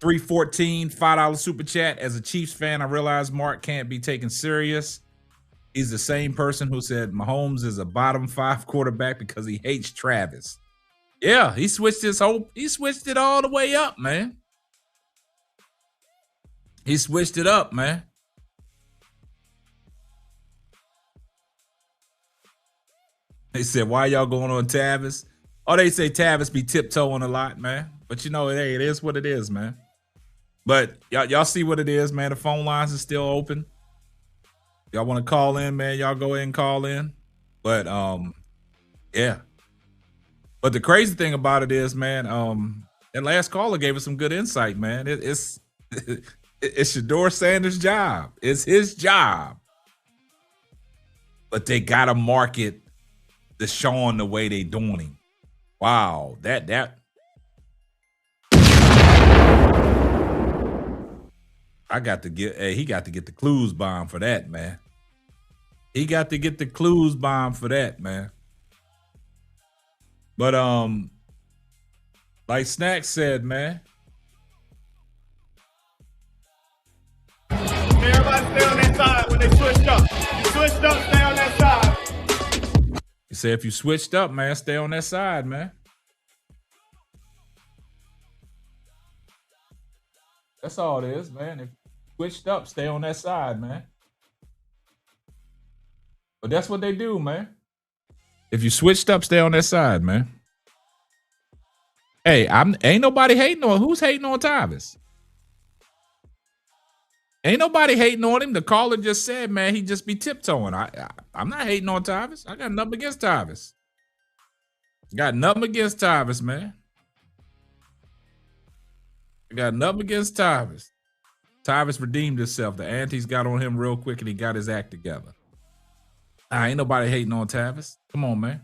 [SPEAKER 1] 314, $5 super chat. As a Chiefs fan, I realize Mark can't be taken serious. He's the same person who said Mahomes is a bottom 5 quarterback because he hates Travis. Yeah, he switched it all the way up, man. He switched it up, man. They said, why y'all going on Tavis? Oh, they say Tavis be tiptoeing a lot, man. But you know, hey, it is what it is, man. But y'all see what it is, man. The phone lines are still open. Y'all want to call in, man, y'all go ahead and call in. But yeah. But the crazy thing about it is, man, that last caller gave us some good insight, man. It's Shedeur Sanders' job. It's his job. But they gotta market Deshaun the way they doing him. Wow, that he got to get the clues bomb for that, man. He got to get the clues bomb for that, man. But like Snacks said, man.
[SPEAKER 12] Everybody stay on that side when they switched up. You switched up, stay on that side.
[SPEAKER 1] He said if you switched up, man, stay on that side, man. That's all it is, man. If you switched up, stay on that side, man. But that's what they do, man. If you switched up, stay on that side, man. Hey, ain't nobody hating on who's hating on Tavis. Ain't nobody hating on him. The caller just said, man, he just be tiptoeing. I'm not hating on Tavis. I got nothing against Tavis. Got nothing against Tavis, man. I got nothing against Tavis. Tavis redeemed himself. The aunties got on him real quick and he got his act together. Ain't nobody hating on Tavis. Come on, man.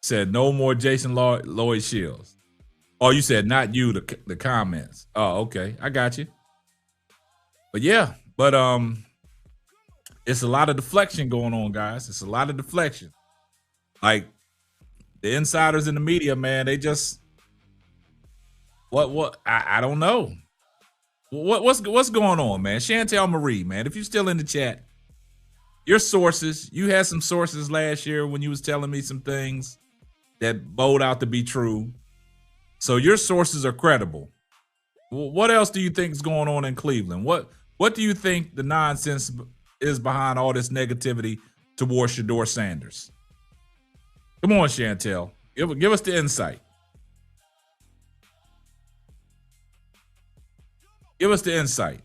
[SPEAKER 1] Said no more Jason Lloyd Shields. Oh, you said not you, the comments. Oh, okay. I got you. But yeah, it's a lot of deflection going on, guys. It's a lot of deflection. Like the insiders in the media, man, they just I don't know. What's going on, man? Chantel Marie, man, if you're still in the chat, your sources, you had some sources last year when you was telling me some things that bowed out to be true. So your sources are credible. What else do you think is going on in Cleveland? What do you think the nonsense is behind all this negativity towards Shedeur Sanders? Come on, Chantel. Give us the insight. Give us the insight.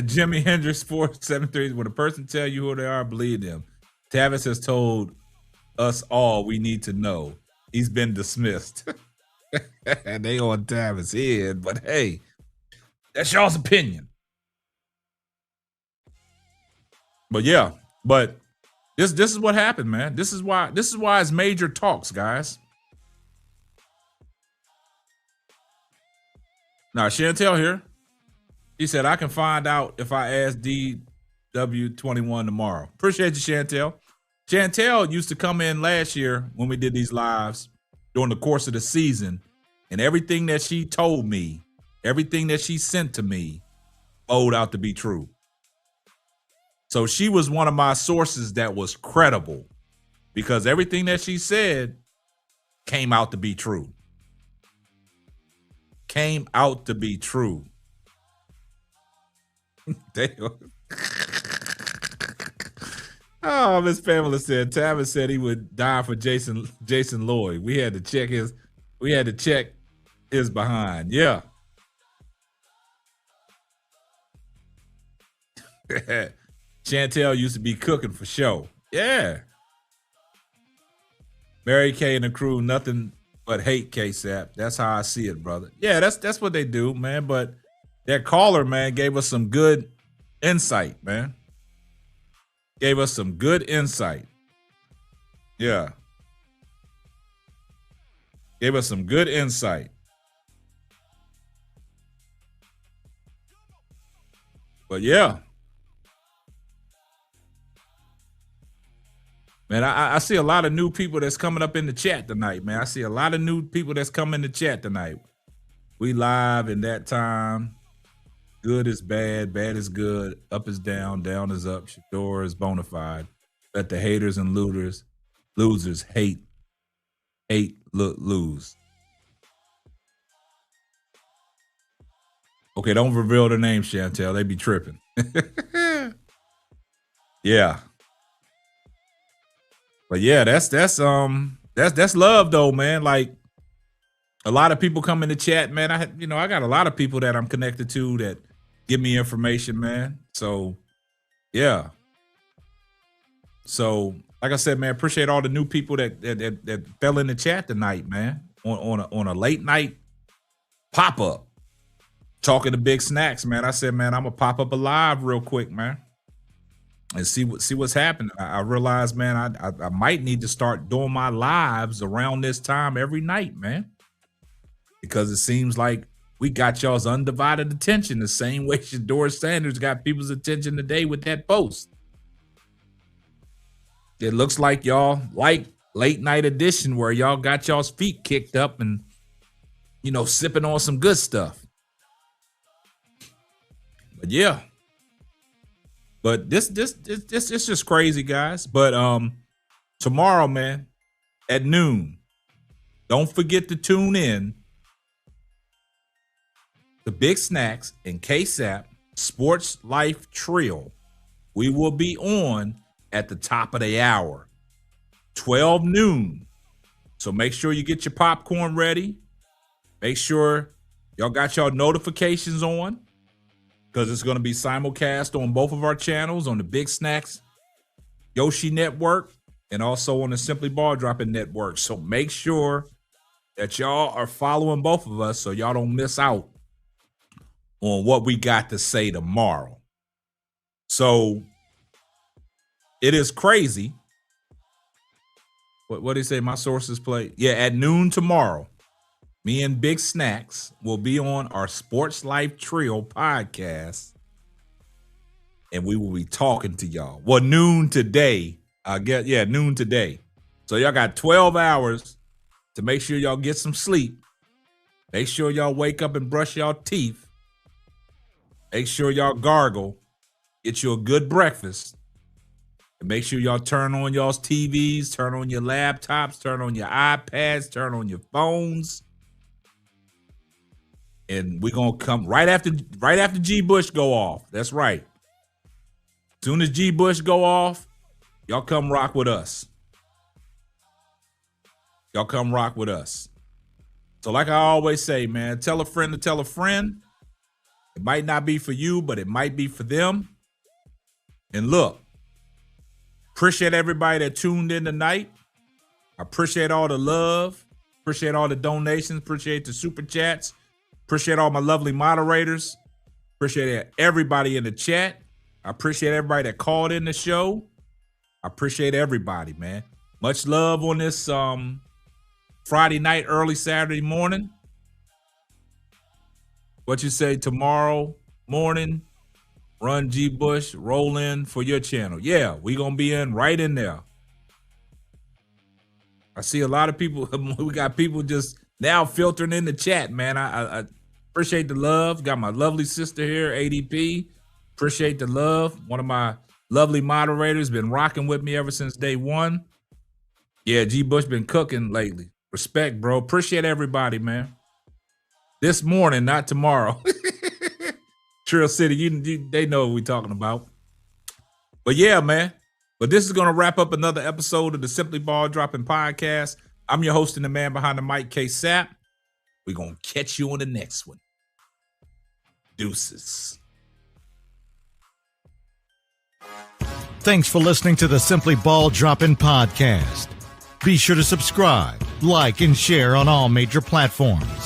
[SPEAKER 1] Jimmy Hendricks 473. When a person tell you who they are, believe them. Tavis has told us all we need to know. He's been dismissed. And they on Tavis' head, but hey, that's y'all's opinion. But yeah, but this is what happened, man. This is why it's major talks, guys. Now Chantel here. She said, I can find out if I ask DW21 tomorrow. Appreciate you, Chantel. Chantel used to come in last year when we did these lives during the course of the season, and everything that she told me, everything that she sent to me, owed out to be true. So she was one of my sources that was credible because everything that she said came out to be true. Came out to be true. Oh, Miss Pamela said Tavis said he would die for Jason Lloyd. We had to check his behind. Yeah. Chantel used to be cooking for show. Yeah. Mary Kay and the crew, nothing but hate KSAP. That's how I see it, brother. Yeah, that's what they do, man. But that caller, man, gave us some good insight, man. Gave us some good insight. Yeah. Gave us some good insight. But yeah. Man, I see a lot of new people that's coming up in the chat tonight, man. I see a lot of new people that's coming in the chat tonight. We live in that time. Good is bad, bad is good, up is down, down is up. Shedeur is bona fide. Let the haters and losers hate, lose. Okay, don't reveal their name, Chantel. They be tripping. Yeah. But yeah, that's love though, man. Like a lot of people come in the chat, man. I got a lot of people that I'm connected to that give me information, man. So yeah. So like I said, man, appreciate all the new people that fell in the chat tonight, man. On a late night pop-up. Talking to Big Snacks, man. I said, man, I'm gonna pop up a live real quick, man. And see what's happening. I realized, man, I might need to start doing my lives around this time every night, man. Because it seems like we got y'all's undivided attention the same way Shedeur Sanders got people's attention today with that post. It looks like y'all like late night edition where y'all got y'all's feet kicked up and, sipping on some good stuff. But yeah. But this it's just crazy, guys. But tomorrow, man, at noon, don't forget to tune in to Big Snacks and KSAP Sports Life Trio. We will be on at the top of the hour, 12 noon. So make sure you get your popcorn ready. Make sure y'all got y'all notifications on, because it's going to be simulcast on both of our channels, on the Big Snacks Yoshi Network and also on the Simply Ball Dropping Network. So make sure that y'all are following both of us so y'all don't miss out on what we got to say tomorrow. So it is crazy. What did he say? My sources play? Yeah, at noon tomorrow, me and Big Snacks will be on our Sports Life Trio podcast, and we will be talking to y'all. Well, noon today. Noon today. So y'all got 12 hours to make sure y'all get some sleep. Make sure y'all wake up and brush y'all teeth. Make sure y'all gargle. Get you a good breakfast. And make sure y'all turn on y'all's TVs, turn on your laptops, turn on your iPads, turn on your phones. And we're gonna come right after G Bush go off. That's right. Soon as G Bush go off, y'all come rock with us. Y'all come rock with us. So like I always say, man, tell a friend to tell a friend. It might not be for you, but it might be for them. And look, appreciate everybody that tuned in tonight. I appreciate all the love. Appreciate all the donations. Appreciate the super chats. Appreciate all my lovely moderators. Appreciate everybody in the chat. I appreciate everybody that called in the show. I appreciate everybody, man. Much love on this Friday night, early Saturday morning. What you say tomorrow morning? Run G Bush, roll in for your channel. Yeah, we gonna be right in there. I see a lot of people. We got people just now filtering in the chat, man. I appreciate the love. Got my lovely sister here, ADP. Appreciate the love. One of my lovely moderators been rocking with me ever since day one. Yeah, G Bush been cooking lately. Respect, bro. Appreciate everybody, man. This morning, not tomorrow. Trill City, they know what we're talking about. But yeah, man. But this is going to wrap up another episode of the Simply Ball Dropping Podcast. I'm your host and the man behind the mic, K-Sap. We're going to catch you on the next one. Deuces.
[SPEAKER 2] Thanks for listening to the Simply Ball Dropping Podcast. Be sure to subscribe, like, and share on all major platforms.